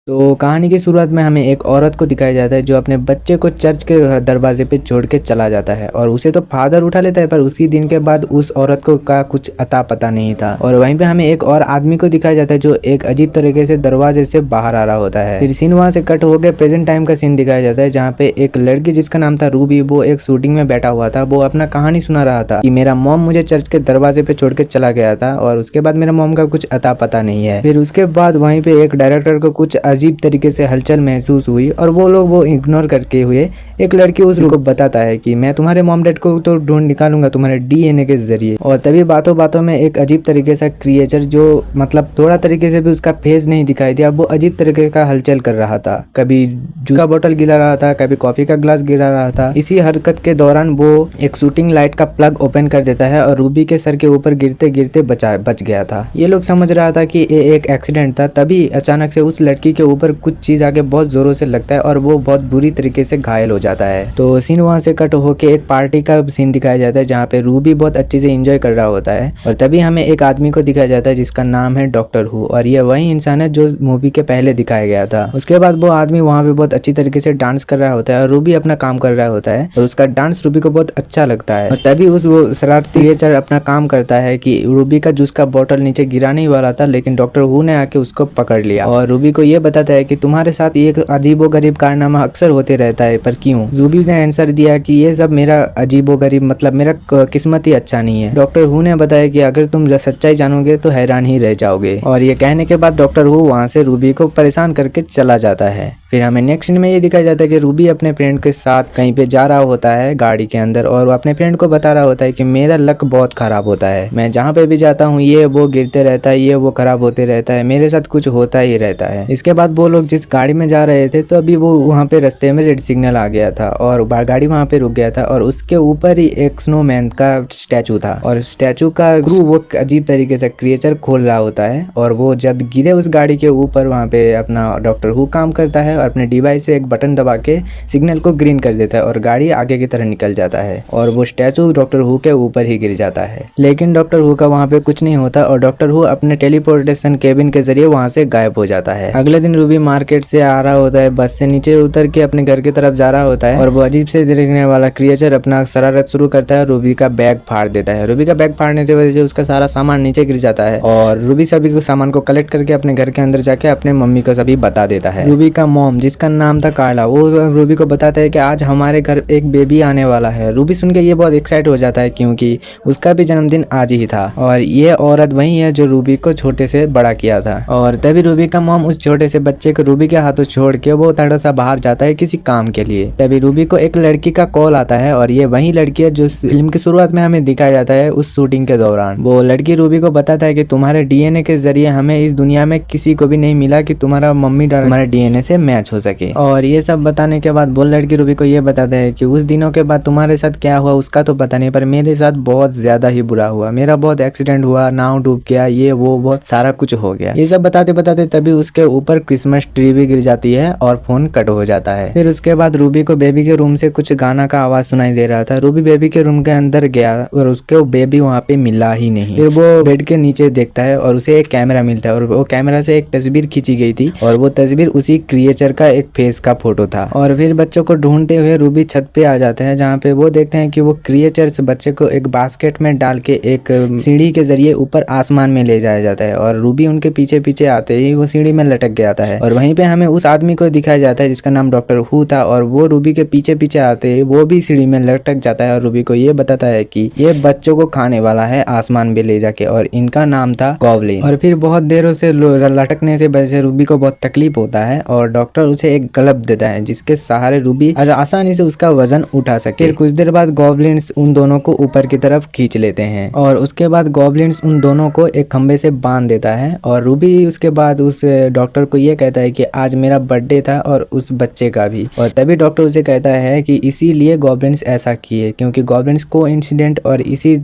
तो कहानी की शुरुआत में हमें एक औरत को दिखाया जाता है जो अपने बच्चे को चर्च के दरवाजे पे छोड़ के चला जाता है और उसे तो फादर उठा लेता है, पर उसी दिन के बाद उस औरत को का कुछ अता पता नहीं था। और वहीं पे हमें एक और आदमी को दिखाया जाता है जो एक अजीब तरीके से दरवाजे से बाहर आ रहा होता है। फिर सीन वहां से कट होकर प्रेजेंट टाइम का सीन दिखाया जाता है जहाँ पे एक लड़की जिसका नाम था रूबी, वो एक शूटिंग में बैठा हुआ था। वो अपना कहानी सुना रहा था कि मेरा मॉम मुझे चर्च के दरवाजे पे छोड़ के चला गया था और उसके बाद मेरा मॉम का कुछ अता पता नहीं है। फिर उसके बाद वहीं पे एक डायरेक्टर को कुछ अजीब तरीके से हलचल महसूस हुई और वो लोग वो इग्नोर करके हुए एक लड़की उस को बताता है कि मैं तुम्हारे मॉम डैड को तो ढूंढ निकालूंगा तुम्हारे डीएनए के जरिए। और तभी बातों बातों में एक अजीब तरीके से क्रिएचर, जो मतलब थोड़ा तरीके से भी उसका फेस नहीं दिखाई दिया, वो अजीब तरीके का हलचल कर रहा था। कभी जूस का बोतल गिरा रहा था, कभी कॉफी का ग्लास गिरा रहा था। इसी हरकत के दौरान वो एक शूटिंग लाइट का प्लग ओपन कर देता है और रूबी के सर के ऊपर गिरते गिरते बच गया था। ये लोग समझ रहा था कि ये एक एक्सीडेंट था। तभी अचानक से उस लड़की के ऊपर कुछ चीज आके बहुत जोरों से लगता है और वो बहुत बुरी तरीके से घायल हो जाता है। तो सीन वहां से कट होके एक पार्टी का सीन दिखाया जाता है जहाँ पे रूबी बहुत अच्छे से एंजॉय कर रहा होता है और तभी हमें एक आदमी को दिखाया जाता है जिसका नाम है डॉक्टर हू और ये वही इंसान है जो मूवी के पहले दिखाया गया था। उसके बाद वो आदमी वहाँ पे बहुत अच्छी तरीके से डांस कर रहा होता है और रूबी अपना काम कर रहा होता है और उसका डांस रूबी को बहुत अच्छा लगता है। और तभी उस वो शरारती क्रिएचर अपना काम करता है कि रूबी का जूस का बोतल नीचे गिराने ही वाला था, लेकिन डॉक्टर हू ने आके उसको पकड़ लिया और रूबी को ये बताता है कि तुम्हारे साथ ये अजीबो गरीब कारनामा अक्सर होते रहता है, पर क्यों? रूबी ने आंसर दिया कि ये सब मेरा अजीबो गरीब मतलब मेरा किस्मत ही अच्छा नहीं है। डॉक्टर हू ने बताया कि अगर तुम सच्चाई जानोगे तो हैरान ही रह जाओगे। और ये कहने के बाद डॉक्टर हू वहां से रूबी को परेशान करके चला जाता है। फिर हमें नेक्स्ट में ये दिखाया जाता है कि रूबी अपने फ्रेंड के साथ कहीं पे जा रहा होता है गाड़ी के अंदर और वो अपने फ्रेंड को बता रहा होता है कि मेरा लक बहुत खराब होता है, मैं जहाँ पे भी जाता हूँ ये वो गिरते रहता है, ये वो खराब होते रहता है, मेरे साथ कुछ होता ही रहता है। इसके बाद वो लोग जिस गाड़ी में जा रहे थे तो अभी वो वहाँ पे रास्ते में रेड सिग्नल आ गया था और गाड़ी वहाँ पे रुक गया था और उसके ऊपर ही एक स्नोमैन का स्टैचू था और स्टैचू का ग्रू वो अजीब तरीके से क्रिएचर खोल रहा होता है और वो जब गिरे उस गाड़ी के ऊपर वहाँ पे अपना डॉक्टर हू काम करता है और अपने डिवाइस से एक बटन दबा के सिग्नल को ग्रीन कर देता है और गाड़ी आगे की तरह निकल जाता है और वो स्टैचू डॉक्टर हू के ऊपर ही गिर जाता है। लेकिन डॉक्टर हू का वहाँ पे कुछ नहीं होता और डॉक्टर हू अपने टेलीपोर्टेशन केबिन के जरिए वहाँ से गायब हो जाता है। अगले दिन रूबी मार्केट से आ रहा होता है, बस से नीचे उतर के अपने घर की तरफ जा रहा होता है और वो अजीब से दिखने वाला क्रिएचर अपना शरारत शुरू करता है। रूबी का बैग फाड़ देता है। रूबी का बैग फाड़ने से वजह से उसका सारा सामान नीचे गिर जाता है और रूबी सभी सामान को कलेक्ट करके अपने घर के अंदर जाके अपने मम्मी को सभी बता देता है। रूबी का मॉम जिसका नाम था कार्ला, वो रूबी को बताता है कि आज हमारे घर एक बेबी आने वाला है। रूबी सुन के ये बहुत एक्साइट हो जाता है क्योंकि उसका भी जन्मदिन आज ही था और ये औरत वही है जो रूबी को छोटे से बड़ा किया था। और तभी रूबी का मॉम उस छोटे से बच्चे को रूबी के हाथों छोड़ के वो थोड़ा सा बाहर जाता है किसी काम के लिए। तभी रूबी को एक लड़की का कॉल आता है और ये वही लड़की है जो फिल्म की शुरुआत में हमें दिखाया जाता है उस शूटिंग के दौरान। वो लड़की रूबी को बताता है कि तुम्हारे डीएनए के जरिए हमें इस दुनिया में किसी को भी नहीं मिला कि तुम्हारा मम्मी तुम्हारे डीएनए से मैच हो सके। और ये सब बताने के बाद वो लड़की रूबी को ये बताता है कि उस दिनों के बाद तुम्हारे साथ क्या हुआ उसका तो पता नहीं, पर मेरे साथ बहुत ज्यादा ही बुरा हुआ, मेरा बहुत एक्सीडेंट हुआ, नाव डूब गया, ये वो बहुत सारा कुछ हो गया। ये सब बताते बताते तभी उसके ऊपर क्रिसमस ट्री भी गिर जाती है और फोन कट हो जाता है। फिर उसके बाद रूबी को बेबी के रूम से कुछ गाना का आवाज सुनाई दे रहा था। रूबी बेबी के रूम के अंदर गया और उसके बेबी वहाँ पे मिला ही नहीं। फिर वो बेड के नीचे देखता है और उसे एक कैमरा मिलता है और वो कैमरा से एक तस्वीर खींची गई थी और वो तस्वीर उसी क्रिएचर का एक फेस का फोटो था। और फिर बच्चों को ढूंढते हुए रूबी छत पे आ जाते हैं जहाँ पे वो देखते हैं कि वो क्रिएचर से बच्चे को एक बास्केट में डाल के एक सीढ़ी के जरिए ऊपर आसमान में ले जाया जाता है और रूबी उनके पीछे पीछे आते ही वो सीढ़ी में लटक गया था। और वहीं पे हमें उस आदमी को दिखाया जाता है जिसका नाम डॉक्टर हू था और वो रूबी के पीछे पीछे आते ही वो भी सीढ़ी में लटक जाता है और रूबी को ये बताता है कि ये बच्चों को खाने वाला है आसमान में ले जाके और इनका नाम था गॉब्लिन। और फिर बहुत देरों से लटकने से वजह से रूबी को बहुत तकलीफ होता है और डॉक्टर उसे एक गलब देता है जिसके सहारे रूबी आसानी से उसका वजन उठा सके। फिर कुछ देर बाद गॉब्लिन्स उन दोनों को ऊपर की तरफ खींच लेते हैं और उसके बाद गॉब्लिन्स उन दोनों को एक खंबे से बांध देता है और रूबी उसके बाद उस डॉक्टर को ये कहता है कि आज मेरा बर्थडे था और उस बच्चे का भी। और तभी डॉक्टर उसे कहता है कि इसीलिए गॉब्लिन्स ऐसा किए क्योंकि गॉब्लिन्स को इंसिडेंट और इसी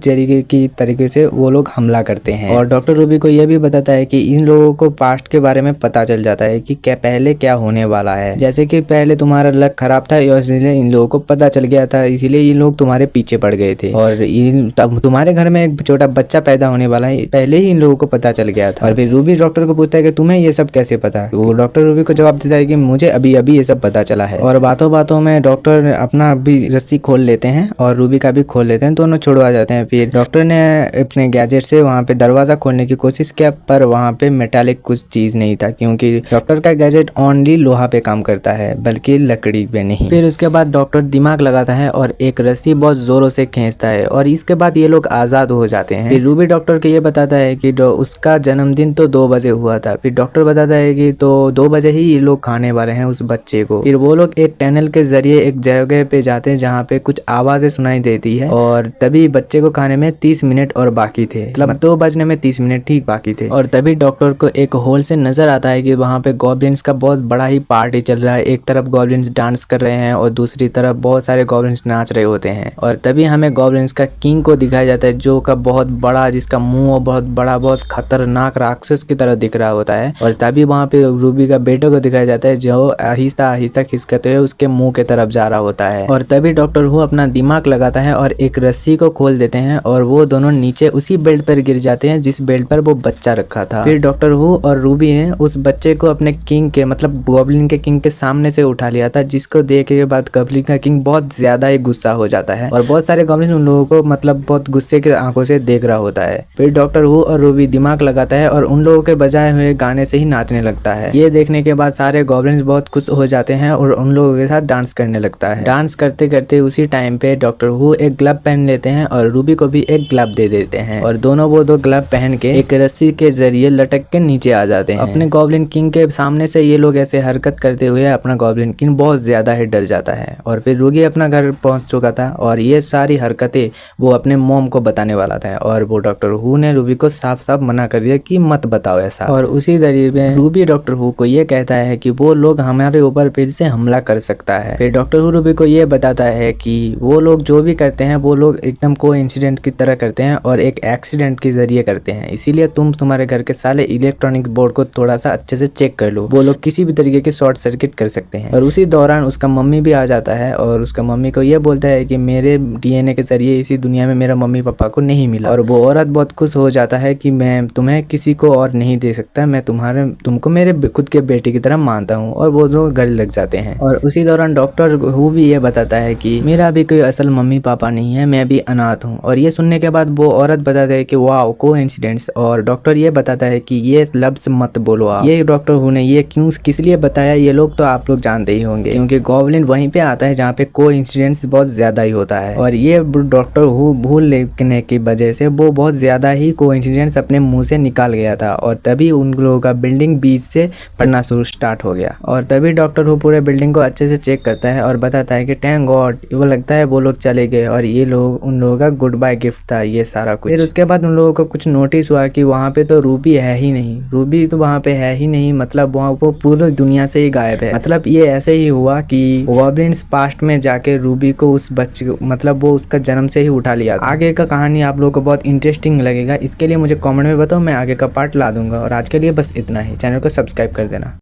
तरीके से वो लोग हमला करते हैं। और डॉक्टर रूबी को यह भी बताता है कि इन लोगों को पास्ट के बारे में पता चल जाता है कि क्या पहले क्या होने होने वाला है। जैसे कि पहले तुम्हारा लक खराब था और इसलिए इन लोगों को पता चल गया था, इसीलिए ये लोग तुम्हारे पीछे पड़ गए थे और तब तुम्हारे घर में एक छोटा बच्चा पैदा होने वाला है, पहले ही इन लोगों को पता चल गया था। और फिर रूबी डॉक्टर को पूछता है कि तुम्हें ये सब कैसे पता। वो डॉक्टर रूबी को जवाब देता है कि मुझे अभी अभी ये सब पता चला है। और बातों बातों में डॉक्टर अपना भी रस्सी खोल लेते हैं और रूबी का भी खोल लेते हैं, दोनों छुड़वा जाते हैं। फिर डॉक्टर ने अपने गैजेट से वहाँ पे दरवाजा खोलने की कोशिश किया, पर वहाँ पे मेटालिक कुछ चीज नहीं था, क्योंकि डॉक्टर का गैजेट ओनली लोहा पे काम करता है, बल्कि लकड़ी पे नहीं। फिर उसके बाद डॉक्टर दिमाग लगाता है और एक रस्सी बहुत जोरों से खींचता है और इसके बाद ये लोग आजाद हो जाते हैं। फिर रूबी डॉक्टर को ये बताता है कि उसका जन्मदिन तो 2 बजे हुआ था। फिर डॉक्टर बताता है कि तो 2 बजे ही ये लोग खाने वाले हैं उस बच्चे को। फिर वो लोग एक टनल के जरिए एक जगह पे जाते हैं जहाँ पे कुछ आवाजें सुनाई देती है और तभी बच्चे को खाने में 30 मिनट और बाकी थे, मतलब 2 बजने में 30 मिनट ठीक बाकी थे। और तभी डॉक्टर को एक होल से नजर आता है कि वहाँ पे गॉब्लिन्स का बहुत बड़ा ही पार्टी चल रहा है। एक तरफ गॉब्लिन्स डांस कर रहे हैं और दूसरी तरफ बहुत सारे गॉब्लिन्स नाच रहे होते हैं। और तभी हमें गॉब्लिन्स का किंग को दिखाया जाता है, जो का बहुत बड़ा, जिसका मुंह बहुत बड़ा, बहुत खतरनाक राक्षस की तरह दिख रहा होता है। और तभी वहाँ पे रूबी का बेटे को दिखाया जाता है, जो आहिस्ता आहिस्ता खिसकते हुए उसके मुंह के तरफ जा रहा होता है। और तभी डॉक्टर हु अपना दिमाग लगाता है और एक रस्सी को खोल देते हैं और वो दोनों नीचे उसी बेल्ट पर गिर जाते हैं जिस बेल्ट पर वो बच्चा रखा था। फिर डॉक्टर हु और रूबी ने उस बच्चे को अपने किंग के, मतलब गॉब्लिन के किंग के सामने से उठा लिया था, जिसको देखने के बाद गॉब्लिन का किंग बहुत ज्यादा ही गुस्सा हो जाता है और बहुत सारे गॉब्लिन उन लोगों को मतलब बहुत गुस्से के आंखों से देख रहा होता है। फिर डॉक्टर हु और रूबी दिमाग लगाता है और उन लोगों के बजाए हुए गाने से ही नाचने लगता है। ये देखने के बाद सारे गॉब्लिन्स बहुत खुश हो जाते हैं और उन लोगों के साथ डांस करने लगता है। डांस करते करते उसी टाइम पे डॉक्टर हु एक ग्लव पहन लेते हैं और रूबी को भी एक ग्लव दे देते हैं और दोनों वो 2 ग्लव पहन के एक रस्सी के जरिए लटक के नीचे आ जाते हैं। अपने गॉब्लिन किंग के सामने से ये लोग ऐसे हरकत करते हुए अपना गॉब्लिन किंग बहुत ज्यादा ही डर जाता है। और फिर रूबी अपना घर पहुंच चुका था और ये सारी हरकतें वो अपने मॉम को बताने वाला था और वो डॉक्टर हु ने रूबी को साफ साफ मना कर दिया कि मत बताओ ऐसा। और उसी जरिए में रूबी डॉक्टर हु को ये कहता है कि वो लोग हमारे ऊपर फिर से हमला कर सकता है। फिर डॉक्टर हु रूबी को ये बताता है कि वो लोग जो भी करते हैं वो लोग एकदम कोइंसिडेंट की तरह करते हैं और एक एक्सीडेंट के जरिए करते हैं, इसीलिए तुम्हारे घर के सारे इलेक्ट्रॉनिक बोर्ड को थोड़ा सा अच्छे से चेक कर लो, वो लोग किसी भी तरीके के शॉर्ट सर्किट कर सकते हैं। और उसी दौरान उसका मम्मी भी आ जाता है और उसका मम्मी को ये बोलता है कि मेरे DNA के जरिए इसी दुनिया में मेरा मम्मी पापा को नहीं मिला। और वो औरत बहुत खुश हो जाता है कि मैं तुम्हें किसी को और नहीं दे सकता, मैं तुमको मेरे खुद के बेटे की तरह मानता हूँ। और वो लोग गले लग जाते हैं। और उसी दौरान डॉक्टर हु भी ये बताता है कि मेरा भी कोई असल मम्मी पापा नहीं है, मैं भी अनाथ हूँ। और ये सुनने के बाद वो औरत बताता है कि वाओ कोइंसिडेंस। और डॉक्टर ये बताता है कि ये लफ्ज मत बोलो आप। ये डॉक्टर हु ने ये क्यों किस लिए बताया ये लोग तो आप लोग जानते ही होंगे, क्योंकि गॉब्लिन वहीं पे आता है जहाँ पे कोइंसिडेंस बहुत ज्यादा ही होता है। और ये डॉक्टर हु भूल लेने की वजह से वो बहुत ज्यादा ही कोइंसिडेंस अपने मुंह से निकाल गया था और तभी उन लोगों का बिल्डिंग बीच से पड़ना शुरू स्टार्ट हो गया। और तभी डॉक्टर हु पूरे बिल्डिंग को अच्छे से चेक करता है और बताता है कि थैंक गॉड, वो लगता है वो लोग चले गए और ये लोग उन लोगों का गुड बाय गिफ्ट था ये सारा कुछ। फिर उसके बाद उन लोगों को कुछ नोटिस हुआ कि वहाँ पे तो रूबी है ही नहीं, रूबी तो वहाँ पे है ही नहीं, मतलब वहाँ वो पूरी दुनिया से ही गायब है। मतलब ये ऐसे ही हुआ कि गॉब्लिन्स पास्ट में जाके रूबी को उस बच्चे मतलब वो उसका जन्म से ही उठा लिया। आगे का कहानी आप लोगों को बहुत इंटरेस्टिंग लगेगा, इसके लिए मुझे कमेंट में बताओ, मैं आगे का पार्ट ला दूंगा। और आज के लिए बस इतना ही, चैनल को सब्सक्राइब कर देना।